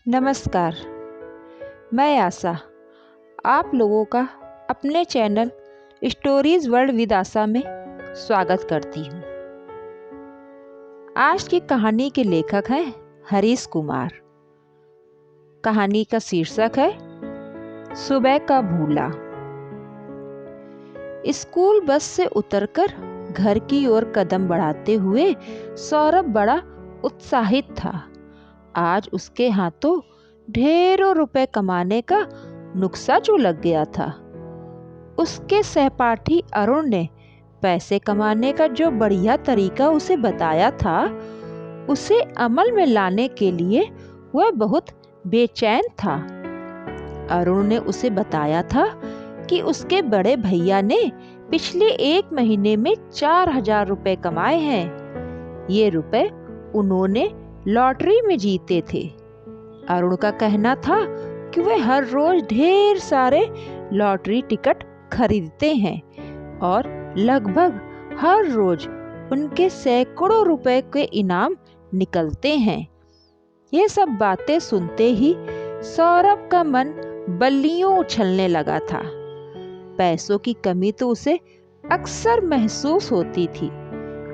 नमस्कार। मैं आशा आप लोगों का अपने चैनल स्टोरीज वर्ल्ड विद आशा में स्वागत करती हूँ। आज की कहानी के लेखक हैं हरीश कुमार। कहानी का शीर्षक है सुबह का भूला। स्कूल बस से उतरकर घर की ओर कदम बढ़ाते हुए सौरभ बड़ा उत्साहित था। आज उसके हाथों ढेरों रुपए कमाने का नुक्सा जो लग गया था। उसके सहपाठी अरुण ने पैसे कमाने का जो बढ़िया तरीका उसे बताया था, उसे अमल में लाने के लिए वह बहुत बेचैन था। अरुण ने उसे बताया था कि उसके बड़े भैया ने पिछले 1 महीने में 4,000 रुपए कमाए हैं। ये रुपए उन्होंने लॉटरी में जीते थे। अरुण का कहना था कि वे हर रोज ढेर सारे लॉटरी टिकट खरीदते हैं और लगभग हर रोज उनके सैकड़ों रुपए के इनाम निकलते हैं। ये सब बातें सुनते ही सौरभ का मन बल्लियों उछलने लगा था। पैसों की कमी तो उसे अक्सर महसूस होती थी,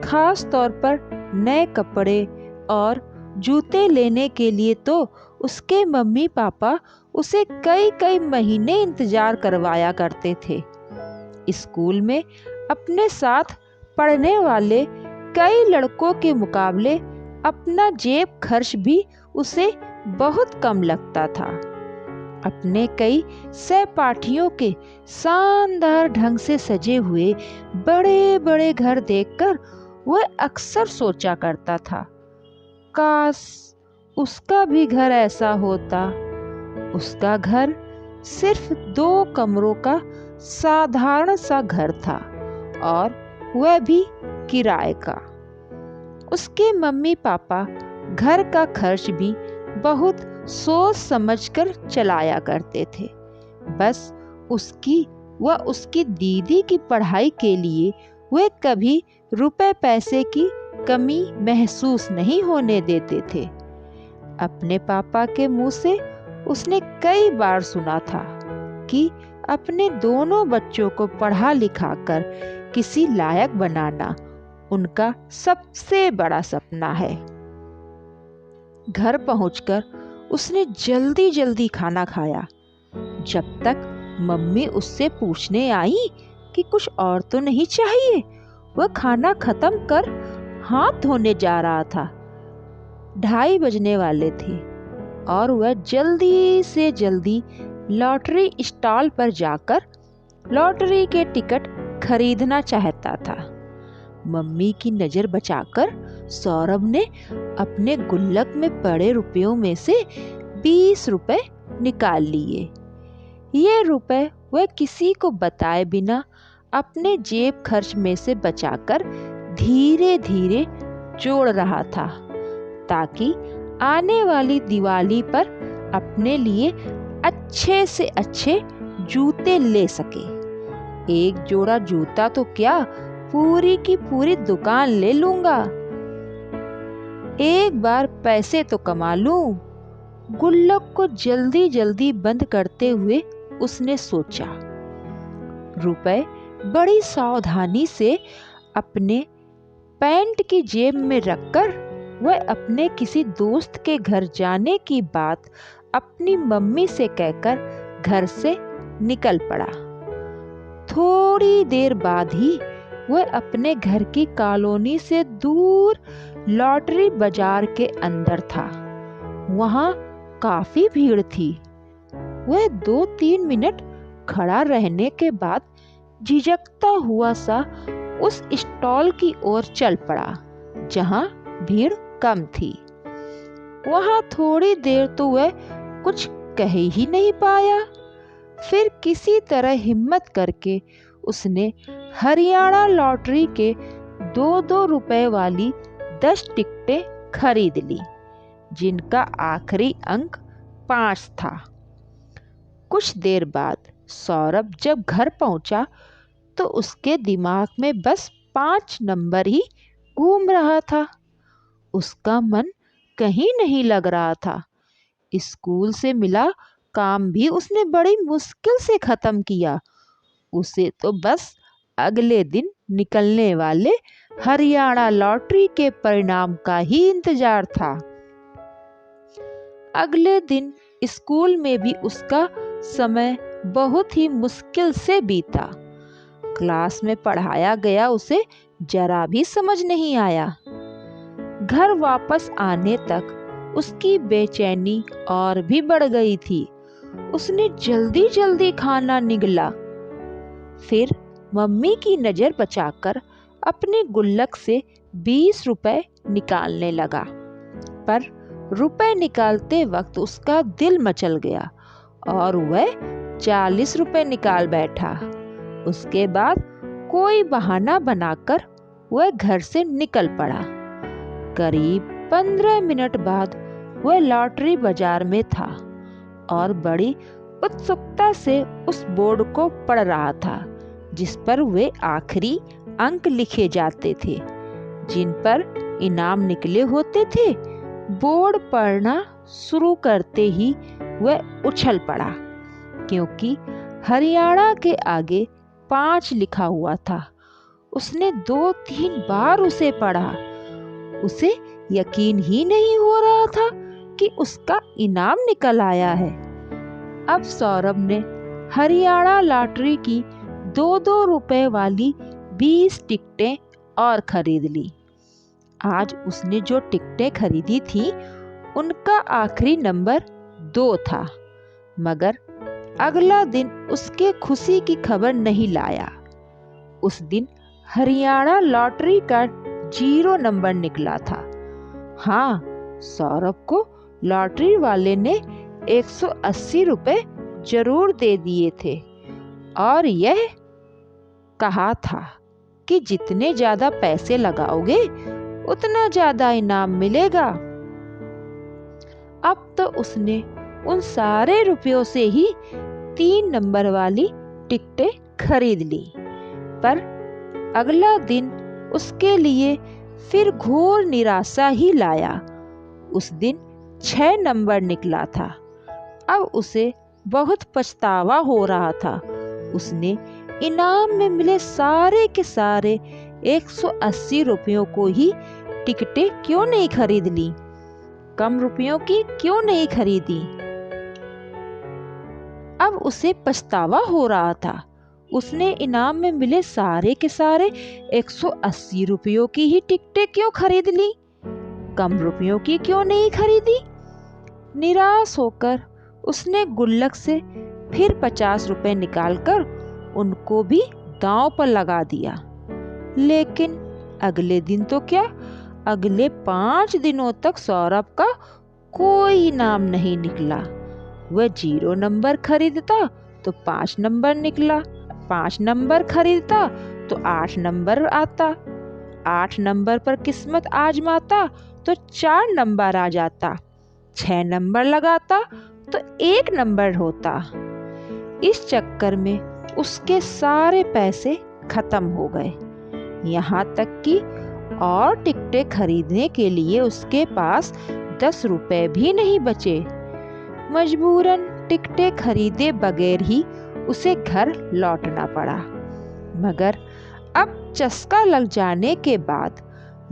खास तौर पर नए कपड़े और जूते लेने के लिए तो उसके मम्मी पापा उसे कई कई महीने इंतजार करवाया करते थे। स्कूल में अपने साथ पढ़ने वाले कई लड़कों के मुकाबले अपना जेब खर्च भी उसे बहुत कम लगता था। अपने कई सहपाठियों के शानदार ढंग से सजे हुए बड़े बड़े घर देखकर वह अक्सर सोचा करता था, काश उसका भी घर ऐसा होता। उसका घर सिर्फ 2 कमरों का साधारण सा घर था और वह भी किराए का। उसके मम्मी पापा घर का खर्च भी बहुत सोच समझकर चलाया करते थे। बस उसकी व उसकी दीदी की पढ़ाई के लिए वे कभी रुपए पैसे की कमी महसूस नहीं होने देते थे। अपने पापा के मुंह से उसने कई बार सुना था कि अपने दोनों बच्चों को पढ़ा लिखा कर किसी लायक बनाना उनका सबसे बड़ा सपना है। घर पहुंचकर उसने जल्दी जल्दी खाना खाया, जब तक मम्मी उससे पूछने आई कि कुछ और तो नहीं चाहिए। वह खाना खत्म कर हाथ धोने जा रहा था। 2:30 बजने वाले थे और वह जल्दी से जल्दी लॉटरी स्टॉल पर जाकर लॉटरी के टिकट खरीदना चाहता था। मम्मी की नजर बचाकर सौरभ ने अपने गुल्लक में पड़े रुपयों में से 20 रुपए निकाल लिए। ये रुपए वह किसी को बताए बिना अपने जेब खर्च में से बचाकर धीरे धीरे जोड़ रहा था, ताकि आने वाली दिवाली पर अपने लिए अच्छे से अच्छे जूते ले सके। एक जोड़ा जूता तो क्या, पूरी की पूरी दुकान ले लूंगा। एक बार पैसे तो कमा लूं। गुल्लक को जल्दी जल्दी बंद करते हुए उसने सोचा। रुपए बड़ी सावधानी से अपने पैंट की जेब में रखकर वह अपने किसी दोस्त के घर जाने की बात अपनी मम्मी से कहकर घर से निकल पड़ा। थोड़ी देर बाद ही वह अपने घर की कॉलोनी से दूर लॉटरी बाजार के अंदर था। वहां काफी भीड़ थी। वह 2-3 मिनट खड़ा रहने के बाद झिझकता हुआ सा उस स्टॉल की ओर चल पड़ा जहां भीड़ कम थी। वहां थोड़ी देर तो वह कुछ कह ही नहीं पाया। फिर किसी तरह हिम्मत करके उसने हरियाणा लॉटरी के 2-2 रुपए वाली 10 टिकटें खरीद ली, जिनका आखिरी अंक 5 था। कुछ देर बाद सौरभ जब घर पहुंचा तो उसके दिमाग में बस 5 नंबर ही घूम रहा था। उसका मन कहीं नहीं लग रहा था। स्कूल से मिला काम भी उसने बड़ी मुश्किल से खत्म किया। उसे तो बस अगले दिन निकलने वाले हरियाणा लॉटरी के परिणाम का ही इंतजार था। अगले दिन स्कूल में भी उसका समय बहुत ही मुश्किल से बीता। क्लास में पढ़ाया गया उसे जरा भी समझ नहीं आया। घर वापस आने तक उसकी बेचैनी और भी बढ़ गई थी। उसने जल्दी जल्दी खाना निगला, फिर मम्मी की नजर बचाकर अपने गुल्लक से 20 रुपए निकालने लगा। पर रुपए निकालते वक्त उसका दिल मचल गया और वह 40 रुपए निकाल बैठा। उसके बाद कोई बहाना बनाकर वह घर से निकल पड़ा। करीब 15 मिनट बाद वह लॉटरी बाजार में था और बड़ी उत्सुकता से उस बोर्ड को पढ़ रहा था जिस पर वे आखिरी अंक लिखे जाते थे, जिन पर इनाम निकले होते थे। बोर्ड पढ़ना शुरू करते ही वह उछल पड़ा, क्योंकि हरियाणा के आगे 5 लिखा हुआ था। उसने 2-3 बार उसे पढ़ा। उसे यकीन ही नहीं हो रहा था कि उसका इनाम निकल आया है। अब सौरभ ने हरियाणा लॉटरी की 2-2 रुपए वाली 20 टिकटें और खरीद ली। आज उसने जो टिकटें खरीदी थी उनका आखिरी नंबर 2 था, मगर अगला दिन उसके खुशी की खबर नहीं लाया। उस दिन हरियाणा लॉटरी का 0 नंबर निकला था। हाँ, सौरभ को लॉटरी वाले ने 180 रुपए जरूर दे दिए थे और यह कहा था कि जितने ज्यादा पैसे लगाओगे उतना ज्यादा इनाम मिलेगा। अब तो उसने उन सारे रुपयों से ही 3 नंबर वाली टिकटें खरीद ली। पर अगला दिन उसके लिए फिर घोर निराशा ही लाया। उस दिन 6 नंबर निकला था। अब उसे बहुत पछतावा हो रहा था। उसने इनाम में मिले सारे के सारे 180 रुपयों को ही टिकटें क्यों नहीं खरीद ली, कम रुपयों की क्यों नहीं खरीदी। अब उसे पछतावा हो रहा था। उसने इनाम में मिले सारे के सारे 180 रुपयों की ही टिकटें क्यों खरीद ली, कम रुपयों की क्यों नहीं खरीदी। निराश होकर उसने गुल्लक से फिर 50 रुपए निकालकर उनको भी दांव पर लगा दिया। लेकिन अगले दिन तो क्या, अगले 5 दिनों तक सौरभ का कोई इनाम नहीं निकला। वह 0 नंबर खरीदता तो 5 नंबर निकला, 5 नंबर खरीदता तो 8 नंबर आता, 8 नंबर पर किस्मत आजमाता तो 4 नंबर आ जाता, 6 नंबर लगाता तो 1 नंबर होता। इस चक्कर में उसके सारे पैसे खत्म हो गए। यहाँ तक कि और टिकटें खरीदने के लिए उसके पास 10 रुपए भी नहीं बचे। मजबूरन टिकटें खरीदे बगैर ही उसे घर लौटना पड़ा। मगर अब चस्का लग जाने के बाद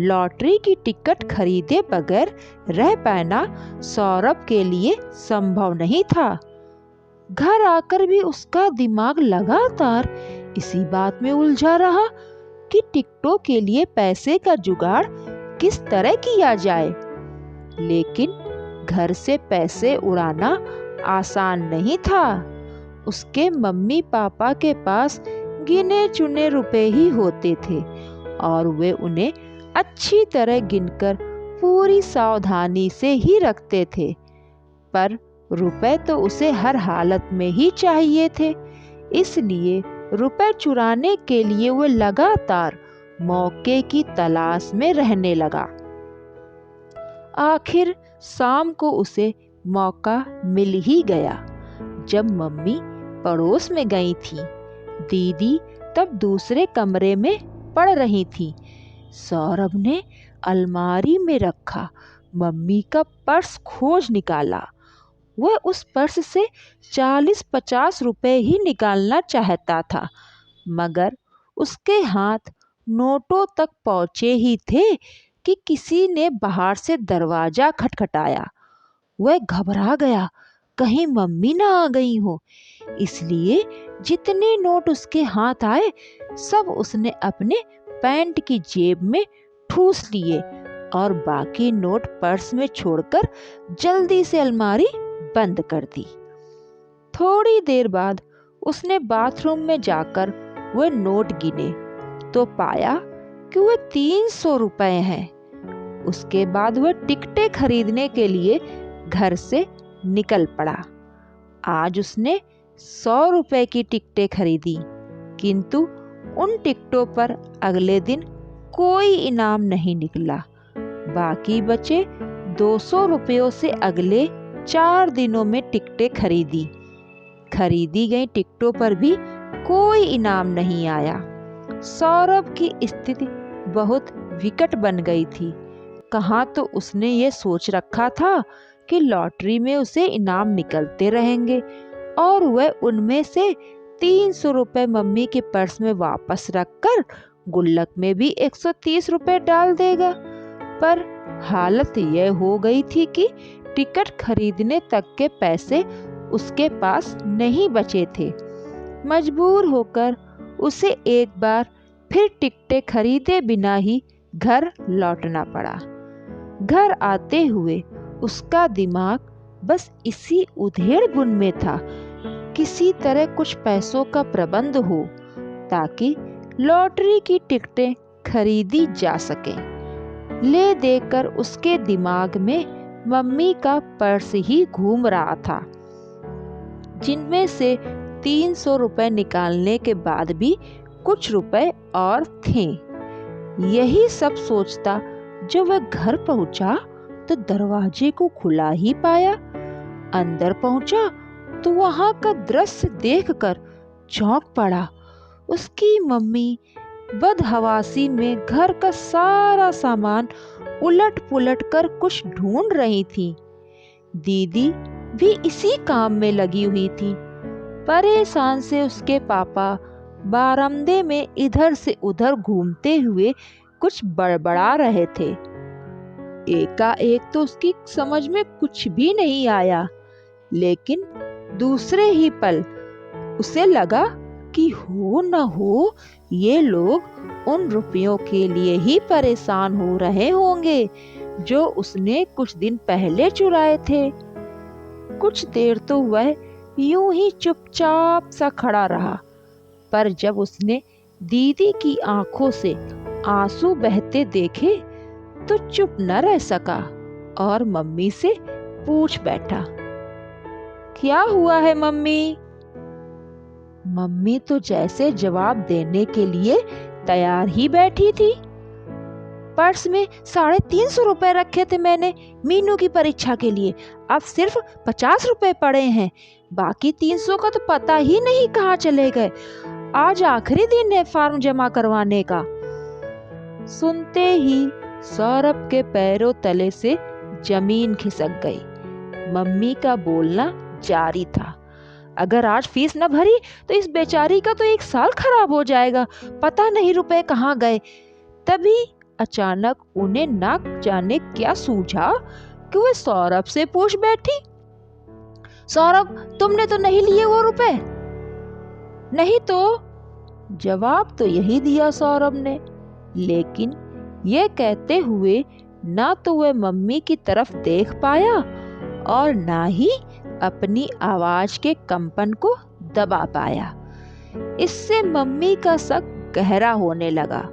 लॉटरी की टिकट खरीदे बगैर रह पाना सौरभ के लिए संभव नहीं था। घर आकर भी उसका दिमाग लगातार इसी बात में उलझा रहा कि टिकटों के लिए पैसे का जुगाड़ किस तरह किया जाए। लेकिन घर से पैसे उड़ाना आसान नहीं था। उसके मम्मी पापा के पास गिने चुने रुपए ही होते थे और वे उन्हें अच्छी तरह गिनकर पूरी सावधानी से ही रखते थे। पर रुपए तो उसे हर हालत में ही चाहिए थे, इसलिए रुपए चुराने के लिए वो लगातार मौके की तलाश में रहने लगा। आखिर शाम को उसे मौका मिल ही गया। जब मम्मी पड़ोस में गई थी, दीदी तब दूसरे कमरे में पढ़ रही थी। सौरभ ने अलमारी में रखा मम्मी का पर्स खोज निकाला वह उस पर्स से 40-50 रुपए ही निकालना चाहता था, मगर उसके हाथ नोटों तक पहुंचे ही थे कि किसी ने बाहर से दरवाजा खटखटाया। वह घबरा गया, कहीं मम्मी ना आ गई हो, इसलिए जितने नोट उसके हाथ आए सब उसने अपने पैंट की जेब में ठूस लिए और बाकी नोट पर्स में छोड़कर जल्दी से अलमारी बंद कर दी। थोड़ी देर बाद उसने बाथरूम में जाकर वह नोट गिने तो पाया कि वह 300 रुपए हैं। उसके बाद वह टिकटें खरीदने के लिए घर से निकल पड़ा। आज उसने 100 रुपए की टिकटें खरीदी, किंतु उन टिकटों पर अगले दिन कोई इनाम नहीं निकला। बाकी बचे 200 रुपयों से अगले 4 दिनों में टिकटें खरीदी गई टिकटों पर भी कोई इनाम नहीं आया। सौरभ की स्थिति बहुत विकट बन गई थी। कहाँ तो उसने ये सोच रखा था कि लॉटरी में उसे इनाम निकलते रहेंगे और वह उनमें से 300 रुपए मम्मी के पर्स में वापस रखकर गुल्लक में भी 130 रुपए डाल देगा। पर हालत यह हो गई थी कि टिकट खरीदने तक के पैसे उसके पास नहीं बचे थे। मजबूर होकर उसे एक बार फिर टिकटें खरीदे बिना ही घर लौटना पड़ा। घर आते हुए उसका दिमाग बस इसी उधेड़-बुन में था, किसी तरह कुछ पैसों का प्रबंध हो ताकि लॉटरी की टिकटें खरीदी जा सके। ले देकर उसके दिमाग में मम्मी का पर्स ही घूम रहा था, जिनमें से 300 रुपए निकालने के बाद भी कुछ रुपए और थे। यही सब सोचता जब वह घर पहुंचा तो दरवाजे को खुला ही पाया। अंदर पहुंचा तो वहां का दृश्य देखकर चौंक पड़ा। उसकी मम्मी बदहवासी में घर का सारा सामान उलट पुलट कर कुछ ढूंढ रही थी। दीदी भी इसी काम में लगी हुई थी। परेशान से उसके पापा बारामदे में इधर से उधर घूमते हुए कुछ बड़बड़ा रहे थे। एकाएक तो उसकी समझ में कुछ भी नहीं आया, लेकिन दूसरे ही पल उसे लगा कि हो न हो ये लोग उन रुपयों के लिए ही परेशान हो रहे होंगे जो उसने कुछ दिन पहले चुराए थे। कुछ देर तो वह यूं ही चुपचाप सा खड़ा रहा, पर जब उसने दीदी की आंखों से आंसू बहते देखे तो चुप न रह सका और मम्मी से पूछ बैठा, क्या हुआ है मम्मी? मम्मी तो जैसे जवाब देने के लिए तैयार ही बैठी थी। पर्स में 350 रुपए रखे थे मैंने मीनू की परीक्षा के लिए, अब सिर्फ 50 रुपए पड़े हैं। बाकी 300 का तो पता ही नहीं कहाँ चले गए। आज आखिरी दिन है फॉर्म जमा करवाने का। सुनते ही सौरभ के पैरों तले से जमीन खिसक गई। मम्मी का बोलना जारी था, अगर आज फीस न भरी तो इस बेचारी का तो 1 साल खराब हो जाएगा, पता नहीं रुपए कहाँ गए। तभी अचानक उन्हें ना जाने क्या सूझा कि वह सौरभ से पूछ बैठी, सौरभ तुमने तो नहीं लिए वो रुपए? नहीं तो। जवाब तो यही दिया सौरभ ने, लेकिन यह कहते हुए ना तो वह मम्मी की तरफ देख पाया और ना ही अपनी आवाज के कंपन को दबा पाया। इससे मम्मी का शक गहरा होने लगा।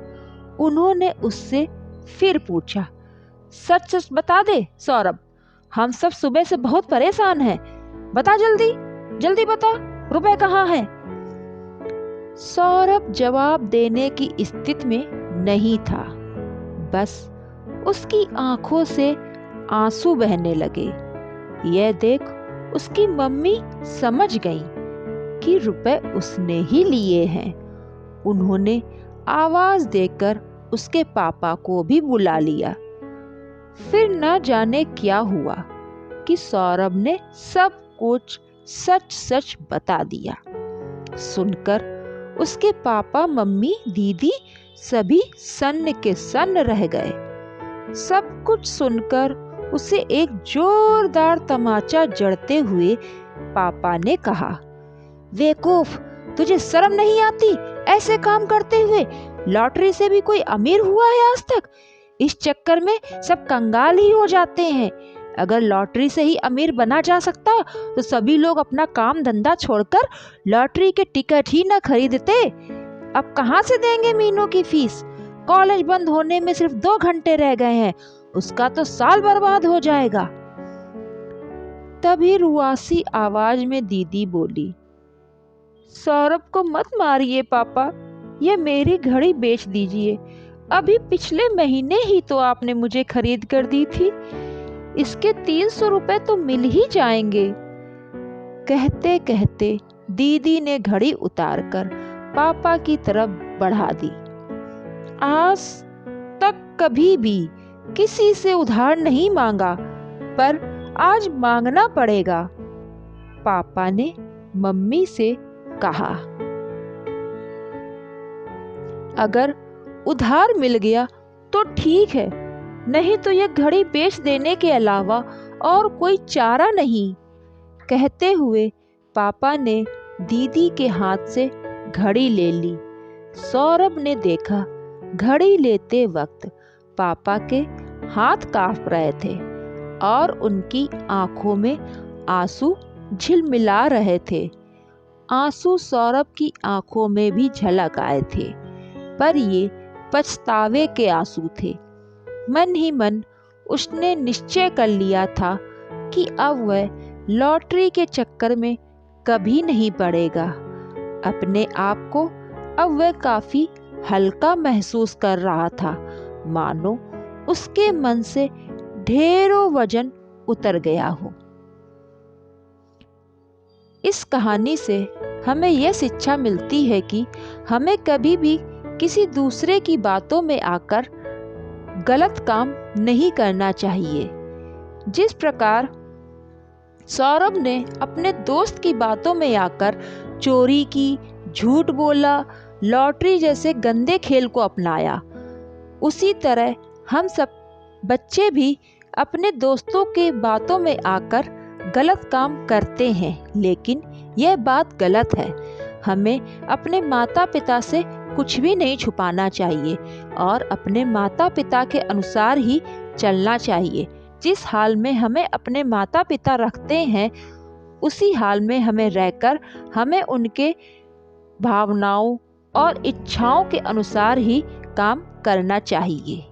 उन्होंने उससे फिर पूछा, सच सच बता दे सौरभ, हम सब सुबह से बहुत परेशान हैं, बता जल्दी जल्दी बता, रुपए कहाँ हैं? सौरभ जवाब देने की स्थिति में नहीं था, बस उसकी आंखों से आंसू बहने लगे। यह देख उसकी मम्मी समझ गई कि रुपए उसने ही लिए हैं। उन्होंने आवाज देकर उसके पापा को भी बुला लिया। फिर न जाने क्या हुआ, कि सौरभ ने सब कुछ सच सच बता दिया। सुनकर उसके पापा, मम्मी, दीदी सभी सन्न के सन्न रह गए। सब कुछ सुनकर उसे एक जोरदार तमाचा जड़ते हुए पापा ने कहा, बेवकूफ, तुझे शर्म नहीं आती ऐसे काम करते हुए? लॉटरी से भी कोई अमीर हुआ है आज तक? इस चक्कर में सब कंगाल ही हो जाते हैं। अगर लॉटरी से ही अमीर बना जा सकता तो सभी लोग अपना काम धंधा छोड़कर लॉटरी के टिकट ही न खरीदते। अब कहाँ से देंगे मीनू की फीस? कॉलेज बंद होने में सिर्फ 2 घंटे रह गए हैं, उसका तो साल बर्बाद हो जाएगा। तभी रुआसी आवाज में दीदी बोली, सौरभ को मत मारिए पापा, ये मेरी घड़ी बेच दीजिए। अभी पिछले महीने ही तो आपने मुझे खरीद कर दी थी, इसके 300 रुपए तो मिल ही जाएंगे। कहते कहते दीदी ने घड़ी उतारकर पापा की तरफ बढ़ा दी। आज तक कभी भी किसी से उधार नहीं मांगा, पर आज मांगना पड़ेगा, पापा ने मम्मी से कहा। अगर उधार मिल गया तो ठीक है, नहीं तो यह घड़ी बेच देने के अलावा और कोई चारा नहीं। कहते हुए पापा ने दीदी के हाथ से घड़ी ले ली। सौरभ ने देखा घड़ी लेते वक्त पापा के हाथ कांप रहे थे और उनकी आंखों में आंसू झिलमिला रहे थे। आंसू सौरभ की आंखों में भी झलक आए थे, पर ये पछतावे के आंसू थे। मन ही मन उसने निश्चय कर लिया था कि अब वह लॉटरी के चक्कर में कभी नहीं पड़ेगा। अपने आप को अब वह काफी हल्का महसूस कर रहा था, मानो उसके मन से ढेरों वजन उतर गया हो। इस कहानी से हमें यह शिक्षा मिलती है कि हमें कभी भी किसी दूसरे की बातों में आकर गलत काम नहीं करना चाहिए। जिस प्रकार सौरभ ने अपने दोस्त की बातों में आकर चोरी की, झूठ बोला, लॉटरी जैसे गंदे खेल को अपनाया, उसी तरह हम सब बच्चे भी अपने दोस्तों के बातों में आकर गलत काम करते हैं। लेकिन यह बात गलत है। हमें अपने माता पिता से कुछ भी नहीं छुपाना चाहिए और अपने माता पिता के अनुसार ही चलना चाहिए। जिस हाल में हमें अपने माता पिता रखते हैं, उसी हाल में हमें रहकर हमें उनके भावनाओं और इच्छाओं के अनुसार ही काम करना चाहिए।